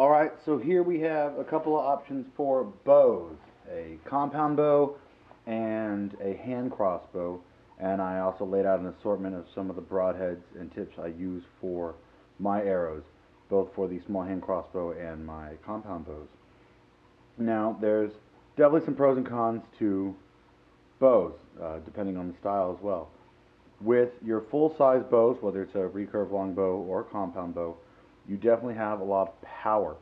Alright, so here we have a couple of options for bows. A compound bow and a hand crossbow. And I also laid out an assortment of some of the broadheads and tips I use for my arrows, both for the small hand crossbow and my compound bows. Now, there's definitely some pros and cons to bows, depending on the style as well. With your full-size bows, whether it's a recurve longbow or a compound bow, you definitely have a lot of power.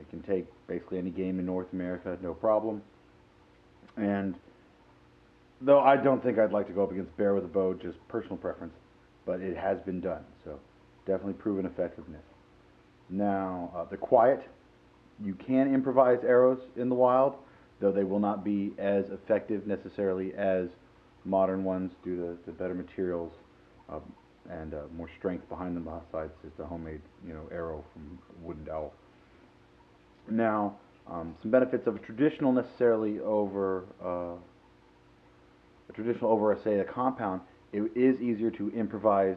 It can take basically any game in North America, no problem. And though I don't think I'd like to go up against bear with a bow, just personal preference, but it has been done, so definitely proven effectiveness. Now, the quiet, you can improvise arrows in the wild, though they will not be as effective necessarily as modern ones due to the better materials and more strength behind them besides just a homemade, arrow from wooden dowel. Now, some benefits of a traditional over, say, a compound. It is easier to improvise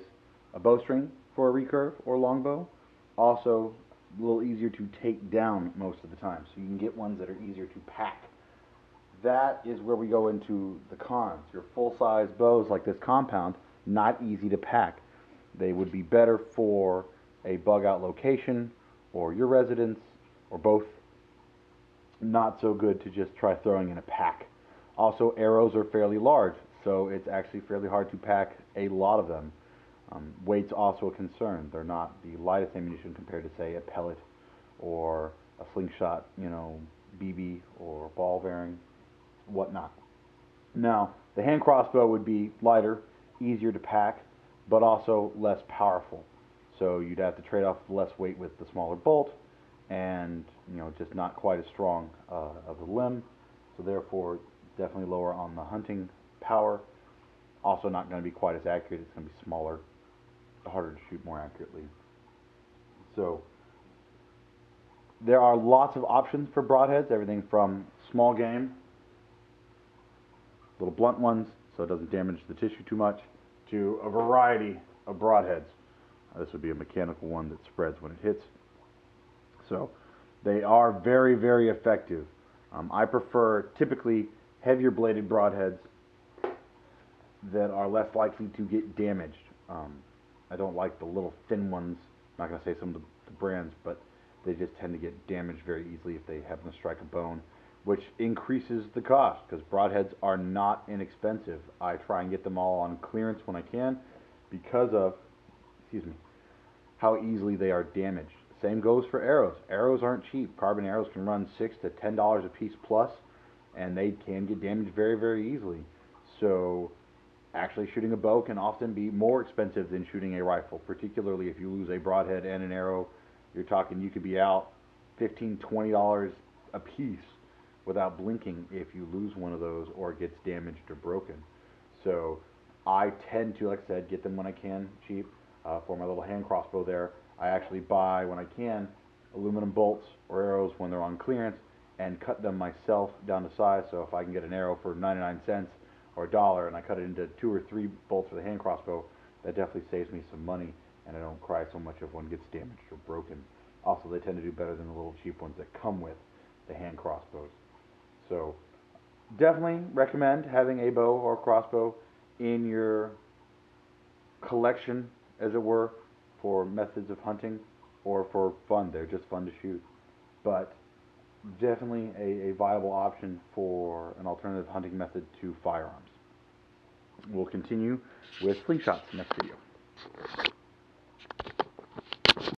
a bowstring for a recurve or longbow. Also, a little easier to take down most of the time, so you can get ones that are easier to pack. That is where we go into the cons. Your full-size bows like this compound, not easy to pack. They would be better for a bug-out location or your residence or both. Not so good to just try throwing in a pack. Also, arrows are fairly large, so it's actually fairly hard to pack a lot of them. Weight's also a concern. They're not the lightest ammunition compared to, say, a pellet or a slingshot, BB or ball bearing, whatnot. Now, the hand crossbow would be lighter, easier to pack, but also less powerful. So you'd have to trade off less weight with the smaller bolt, and just not quite as strong of a limb. So therefore, definitely lower on the hunting power. Also, not going to be quite as accurate. It's going to be smaller, harder to shoot more accurately. So there are lots of options for broadheads. Everything from small game, little blunt ones, so it doesn't damage the tissue too much, to a variety of broadheads. This would be a mechanical one that spreads when it hits. So they are very, very effective. I prefer typically heavier bladed broadheads that are less likely to get damaged. I don't like the little thin ones. I'm not going to say some of the brands, but they just tend to get damaged very easily if they happen to strike a bone, which increases the cost because broadheads are not inexpensive. I try and get them all on clearance when I can because of, how easily they are damaged. Same goes for arrows. Arrows aren't cheap. Carbon arrows can run $6 to $10 a piece plus, and they can get damaged very, very easily. So actually shooting a bow can often be more expensive than shooting a rifle, particularly if you lose a broadhead and an arrow. You're talking you could be out $15, $20 a piece without blinking if you lose one of those or it gets damaged or broken. So I tend to, like I said, get them when I can cheap. For my little hand crossbow there, I actually buy, when I can, aluminum bolts or arrows when they're on clearance and cut them myself down to size. So if I can get an arrow for 99 cents or $1 and I cut it into 2 or 3 bolts for the hand crossbow, that definitely saves me some money and I don't cry so much if one gets damaged or broken. Also, they tend to do better than the little cheap ones that come with the hand crossbows. So definitely recommend having a bow or crossbow in your collection, as it were, for methods of hunting or for fun. They're just fun to shoot. But definitely a viable option for an alternative hunting method to firearms. We'll continue with slingshots next video.